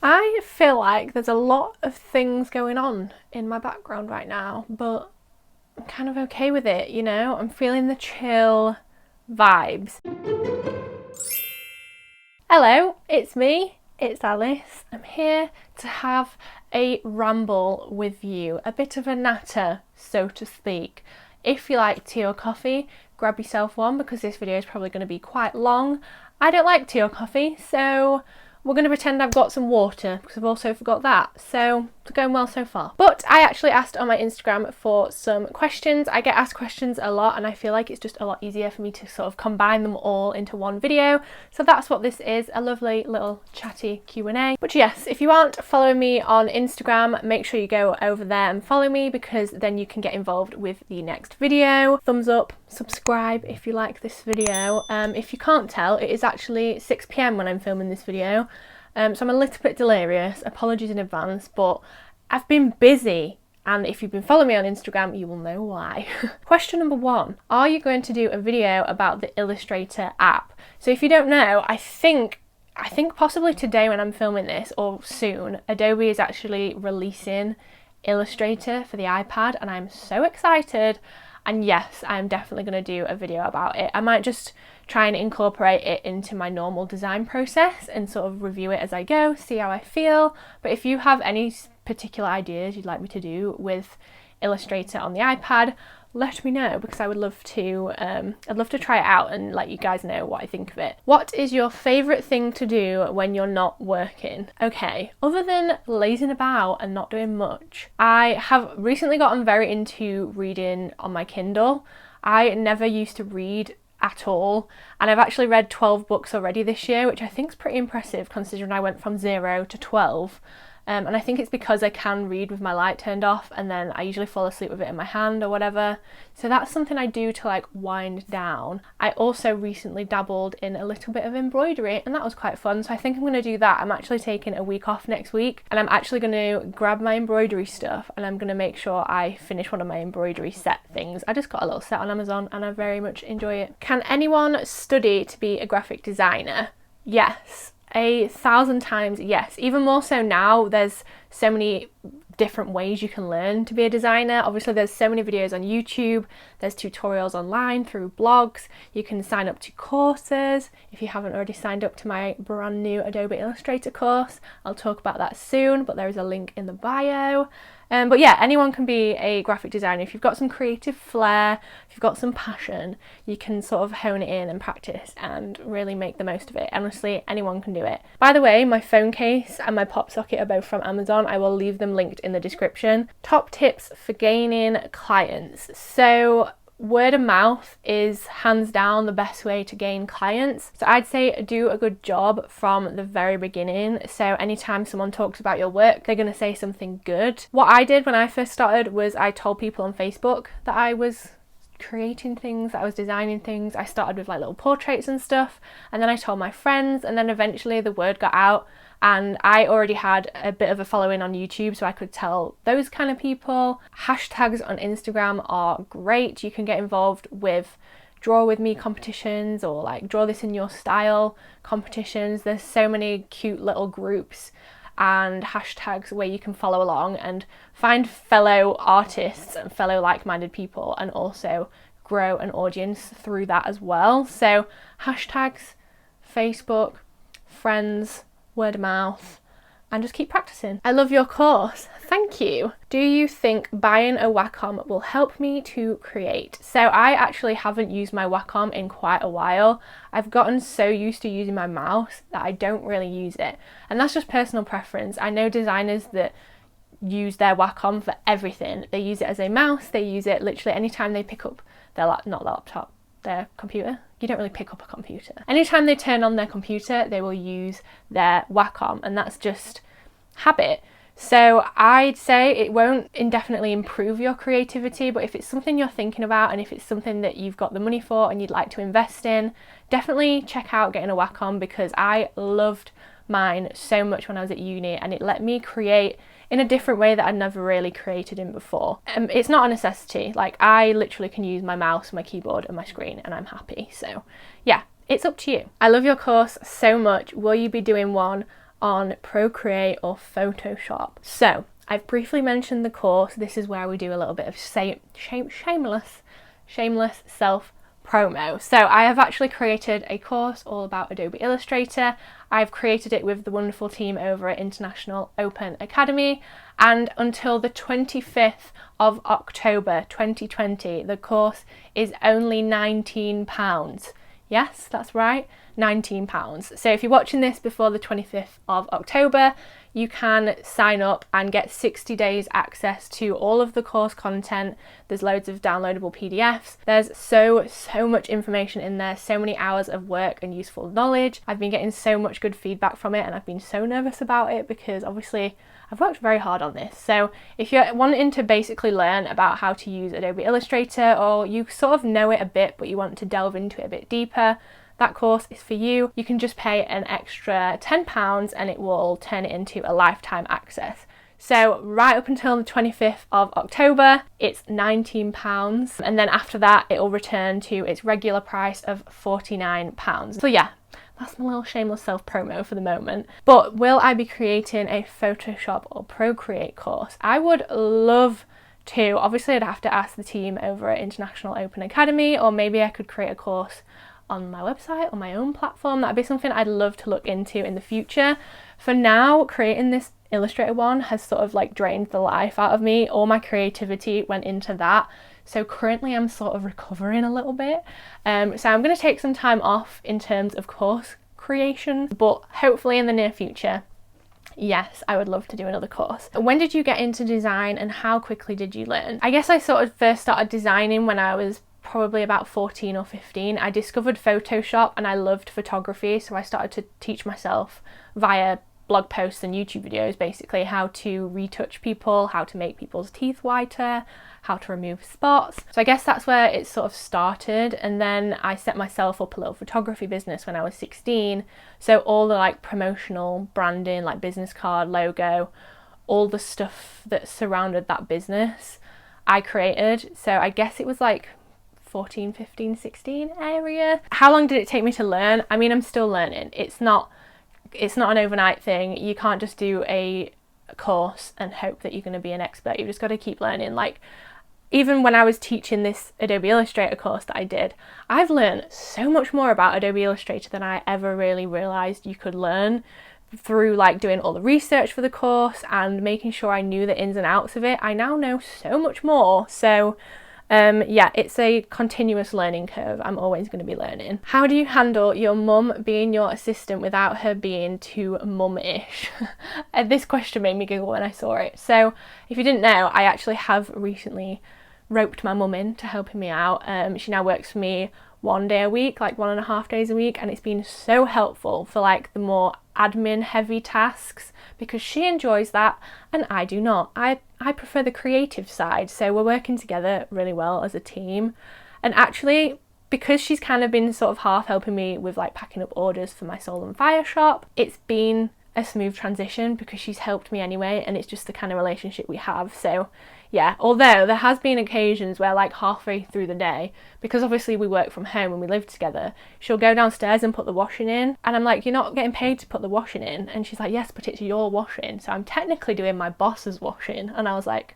I feel like there's a lot of things going on in my background right now, but I'm kind of okay with it, you know? I'm feeling the chill vibes. Hello, it's me, it's Alice. I'm here to have a ramble with you, a bit of a natter, so to speak. If you like tea or coffee, grab yourself one because this video is probably going to be quite long. I don't like tea or coffee, so we're going to pretend I've got some water because I've also forgot that. So it's going well so far. But I actually asked on my Instagram for some questions. I get asked questions a lot and I feel like it's just a lot easier for me to sort of combine them all into one video. So that's what this is, a lovely little chatty Q&A. But yes, if you aren't following me on Instagram, make sure you go over there and follow me because then you can get involved with the next video. Thumbs up, subscribe if you like this video. If you can't tell, it is actually 6 PM when I'm filming this video. So I'm a little bit delirious, apologies in advance, but I've been busy and if you've been following me on Instagram you will know why. Question number 1, are you going to do a video about the Illustrator app? So if you don't know, I think possibly today when I'm filming this or soon, Adobe is actually releasing Illustrator for the iPad and I'm so excited. And yes, I'm definitely going to do a video about it. I might just try and incorporate it into my normal design process and sort of review it as I go, see how I feel. But if you have any particular ideas you'd like me to do with Illustrator on the iPad, let me know because I would love to try it out and let you guys know what I think of it. What is your favourite thing to do when you're not working? Okay, other than lazing about and not doing much, I have recently gotten very into reading on my Kindle. I never used to read at all and I've actually read 12 books already this year, which I think is pretty impressive considering I went from 0 to 12. And I think it's because I can read with my light turned off and then I usually fall asleep with it in my hand or whatever. So that's something I do to like wind down. I also recently dabbled in a little bit of embroidery and that was quite fun. So I think I'm going to do that. I'm actually taking a week off next week and I'm actually going to grab my embroidery stuff and I'm going to make sure I finish one of my embroidery set things. I just got a little set on Amazon and I very much enjoy it. Can anyone study to be a graphic designer? Yes. 1,000 times yes. Even more so now, there's so many different ways you can learn to be a designer. Obviously there's so many videos on YouTube, there's tutorials online through blogs, you can sign up to courses. If you haven't already signed up to my brand new Adobe Illustrator course, I'll talk about that soon, but there is a link in the bio. But yeah, anyone can be a graphic designer. If you've got some creative flair, if you've got some passion, you can sort of hone it in and practice and really make the most of it. Honestly, anyone can do it. By the way, my phone case and my pop socket are both from Amazon. I will leave them linked in the description. Top tips for gaining clients. So word of mouth is hands down the best way to gain clients. So I'd say do a good job from the very beginning. So anytime someone talks about your work, they're going to say something good. What I did when I first started was I told people on Facebook that I was creating things, that I was designing things. I started with like little portraits and stuff, and then I told my friends, and then eventually the word got out and I already had a bit of a following on YouTube, so I could tell those kind of people. Hashtags on Instagram are great. You can get involved with draw with me competitions or like draw this in your style competitions. There's so many cute little groups and hashtags where you can follow along and find fellow artists and fellow like-minded people and also grow an audience through that as well. So hashtags, Facebook, friends, word of mouth, and just keep practicing. I love your course. Thank you. Do you think buying a Wacom will help me to create? So I actually haven't used my Wacom in quite a while. I've gotten so used to using my mouse that I don't really use it. And that's just personal preference. I know designers that use their Wacom for everything. They use it as a mouse, they use it literally anytime they pick up their their computer. You don't really pick up a computer. Anytime they turn on their computer, they will use their Wacom, and that's just habit. So I'd say it won't indefinitely improve your creativity, but if it's something you're thinking about and if it's something that you've got the money for and you'd like to invest in, definitely check out getting a Wacom because I loved mine so much when I was at uni and it let me create in a different way that I'd never really created in before. It's not a necessity. Like I literally can use my mouse, my keyboard and my screen and I'm happy. So yeah, it's up to you. I love your course so much. Will you be doing one on Procreate or Photoshop. So I've briefly mentioned the course. This is where we do a little bit of shameless self promo. So I have actually created a course all about Adobe Illustrator. I've created it with the wonderful team over at International Open Academy, and until the 25th of October 2020, the course is only £19. Yes, that's right, £19. So if you're watching this before the 25th of October, you can sign up and get 60 days access to all of the course content. There's loads of downloadable PDFs. There's so much information in there, so many hours of work and useful knowledge. I've been getting so much good feedback from it, and I've been so nervous about it because obviously I've worked very hard on this. So if you're wanting to basically learn about how to use Adobe Illustrator, or you sort of know it a bit but you want to delve into it a bit deeper, that course is for you. You can just pay an extra £10 and it will turn it into a lifetime access. So right up until the 25th of October, it's £19, and then after that it will return to its regular price of £49. So yeah, that's my little shameless self-promo for the moment. But will I be creating a Photoshop or Procreate course? I would love to. Obviously I'd have to ask the team over at International Open Academy, or maybe I could create a course on my website, on my own platform. That'd be something I'd love to look into in the future. For now, creating this Illustrator one has sort of like drained the life out of me. All my creativity went into that. So currently I'm sort of recovering a little bit. So I'm going to take some time off in terms of course creation, but hopefully in the near future, yes, I would love to do another course. When did you get into design and how quickly did you learn? I guess I sort of first started designing when I was probably about 14 or 15. I discovered Photoshop and I loved photography, so I started to teach myself via blog posts and YouTube videos basically how to retouch people, how to make people's teeth whiter, how to remove spots. So I guess that's where it sort of started, and then I set myself up a little photography business when I was 16. So all the like promotional branding, like business card, logo, all the stuff that surrounded that business I created. So I guess it was like 14, 15, 16 area. How long did it take me to learn? I mean, I'm still learning. It's not an overnight thing. You can't just do a course and hope that you're going to be an expert. You've just got to keep learning. Like, even when I was teaching this Adobe Illustrator course that I did, I've learned so much more about Adobe Illustrator than I ever really realized you could learn through like doing all the research for the course and making sure I knew the ins and outs of it. I now know so much more. So yeah, it's a continuous learning curve. I'm always going to be learning. How do you handle your mum being your assistant without her being too mum-ish? This question made me giggle when I saw it. So if you didn't know, I actually have recently roped my mum in to helping me out. She now works for me 1 day a week, like 1.5 days a week, and it's been so helpful for like the more admin heavy tasks because she enjoys that and I do not. I prefer the creative side, so we're working together really well as a team. And actually, because she's kind of been sort of half helping me with like packing up orders for my Soul and Fire shop, it's been a smooth transition because she's helped me anyway, and it's just the kind of relationship we have. So yeah, although there has been occasions where like halfway through the day, because obviously we work from home and we live together, she'll go downstairs and put the washing in, and I'm like, you're not getting paid to put the washing in, and she's like, yes, but it's your washing, so I'm technically doing my boss's washing. And I was like,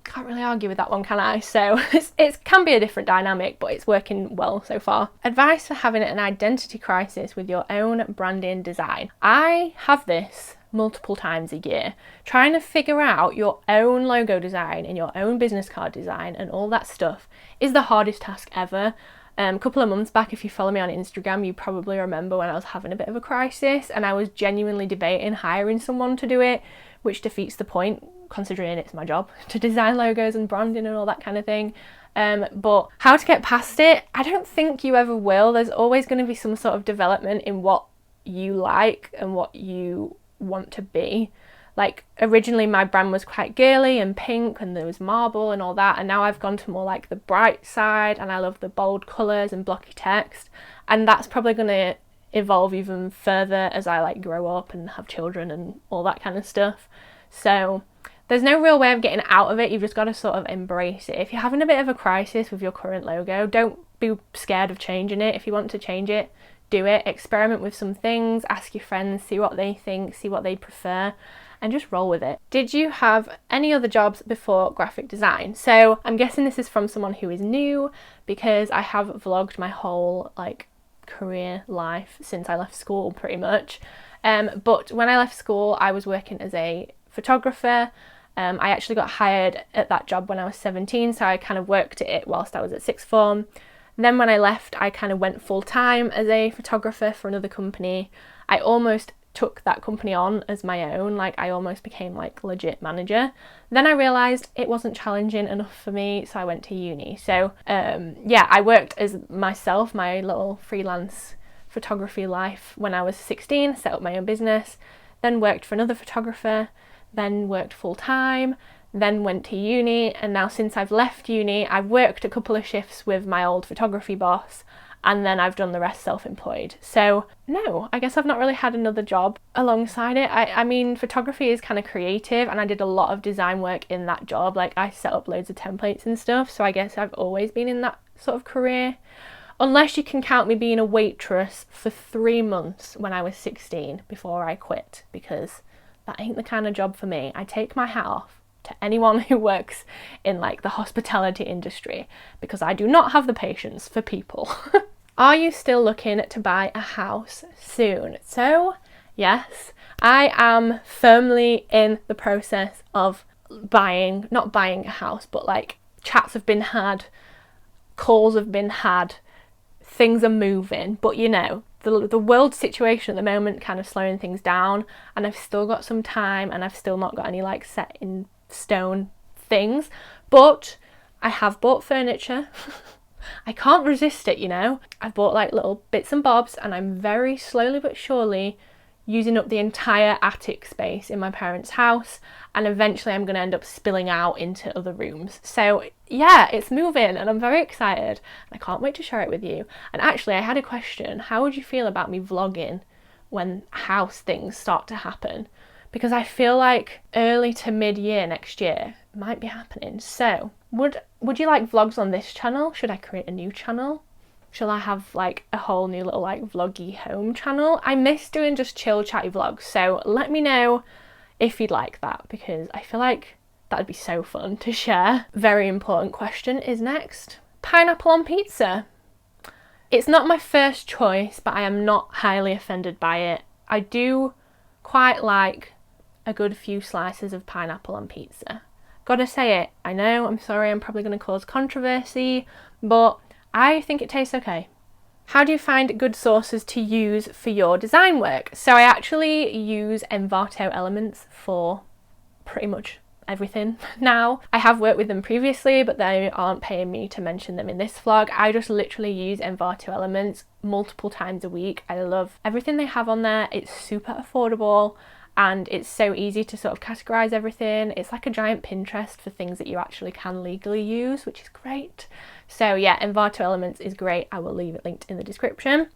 can't really argue with that one, can I? So it can be a different dynamic, but it's working well so far. Advice for having an identity crisis with your own branding design. I have this multiple times a year. Trying to figure out your own logo design and your own business card design and all that stuff is the hardest task ever. A couple of months back, if you follow me on Instagram, you probably remember when I was having a bit of a crisis and I was genuinely debating hiring someone to do it, which defeats the point considering it's my job to design logos and branding and all that kind of thing. But how to get past it, I don't think you ever will. There's always going to be some sort of development in what you like and what you want to be. Like originally my brand was quite girly and pink and there was marble and all that, and now I've gone to more like the bright side and I love the bold colours and blocky text, and that's probably going to evolve even further as I like grow up and have children and all that kind of stuff. So there's no real way of getting out of it. You've just got to sort of embrace it. If you're having a bit of a crisis with your current logo, don't be scared of changing it. If you want to change it, do it, experiment with some things, ask your friends, see what they think, see what they prefer, and just roll with it. Did you have any other jobs before graphic design? So I'm guessing this is from someone who is new, because I have vlogged my whole like career life since I left school pretty much. But when I left school, I was working as a photographer. I actually got hired at that job when I was 17, so I kind of worked at it whilst I was at sixth form. And then when I left, I kind of went full time as a photographer for another company. I almost took that company on as my own, like I almost became like legit manager. Then I realised it wasn't challenging enough for me, so I went to uni. So yeah, I worked as myself, my little freelance photography life when I was 16, set up my own business, then worked for another photographer, then worked full time, then went to uni, and now since I've left uni, I've worked a couple of shifts with my old photography boss, and then I've done the rest self-employed. So no, I guess I've not really had another job alongside it. I mean, photography is kind of creative, and I did a lot of design work in that job. Like I set up loads of templates and stuff, so I guess I've always been in that sort of career. Unless you can count me being a waitress for 3 months when I was 16 before I quit, because that ain't the kind of job for me. I take my hat off to anyone who works in like the hospitality industry, because I do not have the patience for people. Are you still looking to buy a house soon? So yes, I am firmly in the process of not buying a house, but like chats have been had, calls have been had, things are moving, but you know, the world situation at the moment kind of slowing things down, and I've still got some time, and I've still not got any like set in stone things, but I have bought furniture. I can't resist it, you know. I've bought like little bits and bobs, and I'm very slowly but surely using up the entire attic space in my parents' house, and eventually I'm going to end up spilling out into other rooms. So yeah, it's moving, and I'm very excited, and I can't wait to share it with you. And actually, I had a question: how would you feel about me vlogging when house things start to happen? Because I feel like early to mid-year next year might be happening. So would you like vlogs on this channel? Should I create a new channel? Shall I have like a whole new little like vloggy home channel? I miss doing just chill chatty vlogs, so let me know if you'd like that, because I feel like that'd be so fun to share. Very important question is next. Pineapple on pizza. It's not my first choice, but I am not highly offended by it. I do quite like a good few slices of pineapple on pizza. Gotta say it, I know, I'm sorry, I'm probably going to cause controversy, but I think it tastes okay. How do you find good sources to use for your design work? So I actually use Envato elements for pretty much everything now. I have worked with them previously, but they aren't paying me to mention them in this vlog. I just literally use Envato elements multiple times a week. I love everything they have on there. It's super affordable, and it's so easy to sort of categorize everything. It's like a giant Pinterest for things that you actually can legally use, which is great. So yeah, Envato Elements is great. I will leave it linked in the description.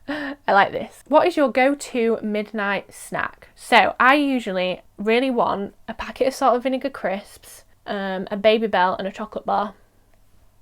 I like this. What is your go-to midnight snack? So I usually really want a packet of salt and vinegar crisps, a Baby Bell and a chocolate bar.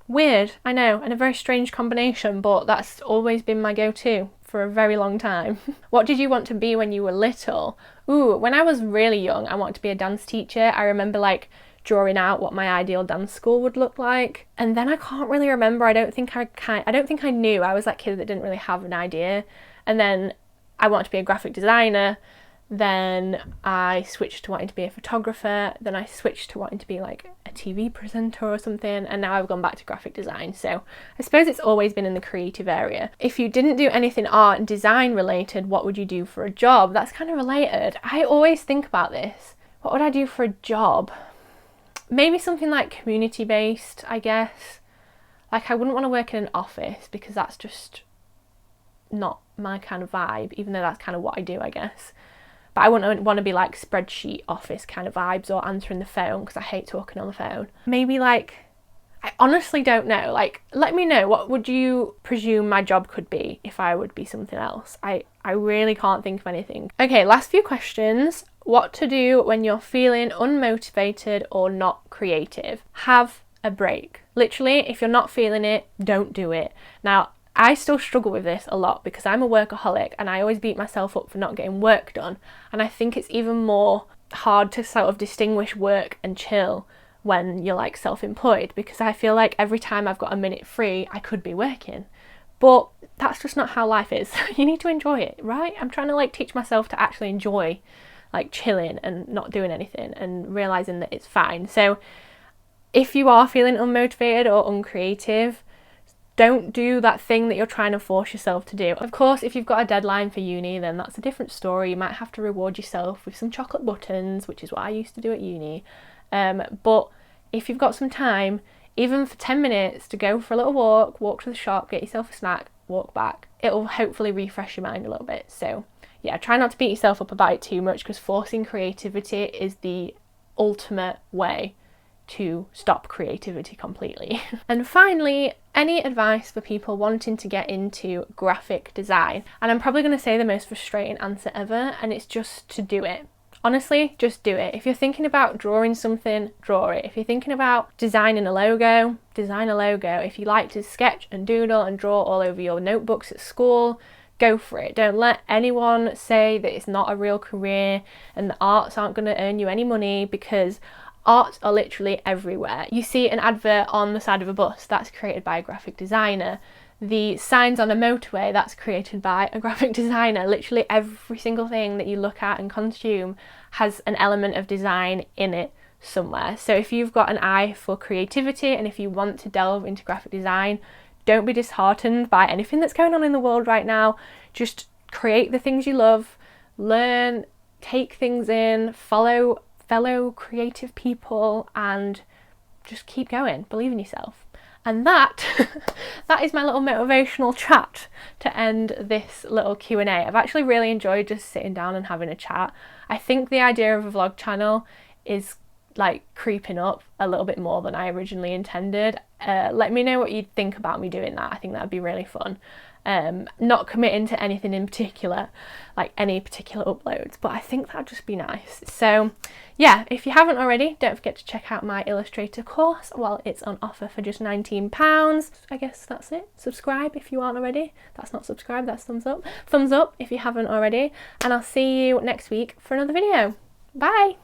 Weird, I know, and a very strange combination, but that's always been my go-to for a very long time. What did you want to be when you were little? Ooh, when I was really young, I wanted to be a dance teacher. I remember like drawing out what my ideal dance school would look like, and then I can't really remember. I don't think I knew. I was that kid that didn't really have an idea, and then I wanted to be a graphic designer. Then I switched to wanting to be a photographer, then I switched to wanting to be like a TV presenter or something, and now I've gone back to graphic design. So I suppose it's always been in the creative area. If you didn't do anything art and design related, what would you do for a job? That's kind of related. I always think about this. What would I do for a job? Maybe something like community based, I guess. Like I wouldn't want to work in an office, because that's just not my kind of vibe, even though that's kind of what I do, I guess. But I wouldn't want to be like spreadsheet office kind of vibes, or answering the phone, because I hate talking on the phone. Maybe like, I honestly don't know. Like, let me know, what would you presume my job could be if I would be something else? I really can't think of anything. Okay, last few questions. What to do when you're feeling unmotivated or not creative? Have a break. Literally, if you're not feeling it, don't do it. Now, I still struggle with this a lot because I'm a workaholic and I always beat myself up for not getting work done. And I think it's even more hard to sort of distinguish work and chill when you're like self-employed, because I feel like every time I've got a minute free, I could be working. But that's just not how life is. You need to enjoy it, right? I'm trying to like teach myself to actually enjoy like chilling and not doing anything and realizing that it's fine. So if you are feeling unmotivated or uncreative, don't do that thing that you're trying to force yourself to do. Of course, if you've got a deadline for uni, then that's a different story. You might have to reward yourself with some chocolate buttons, which is what I used to do at uni. But if you've got some time, even for 10 minutes to go for a little walk to the shop, get yourself a snack, walk back, it'll hopefully refresh your mind a little bit. So yeah, try not to beat yourself up about it too much, because forcing creativity is the ultimate way to stop creativity completely. And finally, any advice for people wanting to get into graphic design? And I'm probably going to say the most frustrating answer ever, and it's just to do it. Honestly, just do it. If you're thinking about drawing something, draw it. If you're thinking about designing a logo, design a logo. If you like to sketch and doodle and draw all over your notebooks at school, go for it. Don't let anyone say that it's not a real career and the arts aren't going to earn you any money, because arts are literally everywhere. You see an advert on the side of a bus, that's created by a graphic designer. The signs on a motorway, that's created by a graphic designer. Literally every single thing that you look at and consume has an element of design in it somewhere. So if you've got an eye for creativity and if you want to delve into graphic design, don't be disheartened by anything that's going on in the world right now. Just create the things you love, learn, take things in, follow fellow creative people, and just keep going. Believe in yourself. And that is my little motivational chat to end this little Q&A. I've actually really enjoyed just sitting down and having a chat. I think the idea of a vlog channel is like creeping up a little bit more than I originally intended. Let me know what you think about me doing that. I think that'd be really fun. Not committing to anything in particular, like any particular uploads, but I think that'd just be nice. So yeah, if you haven't already, don't forget to check out my Illustrator course while it's on offer for just £19. I guess that's it. Subscribe if you aren't already. That's not subscribe, that's thumbs up. Thumbs up if you haven't already, and I'll see you next week for another video. Bye!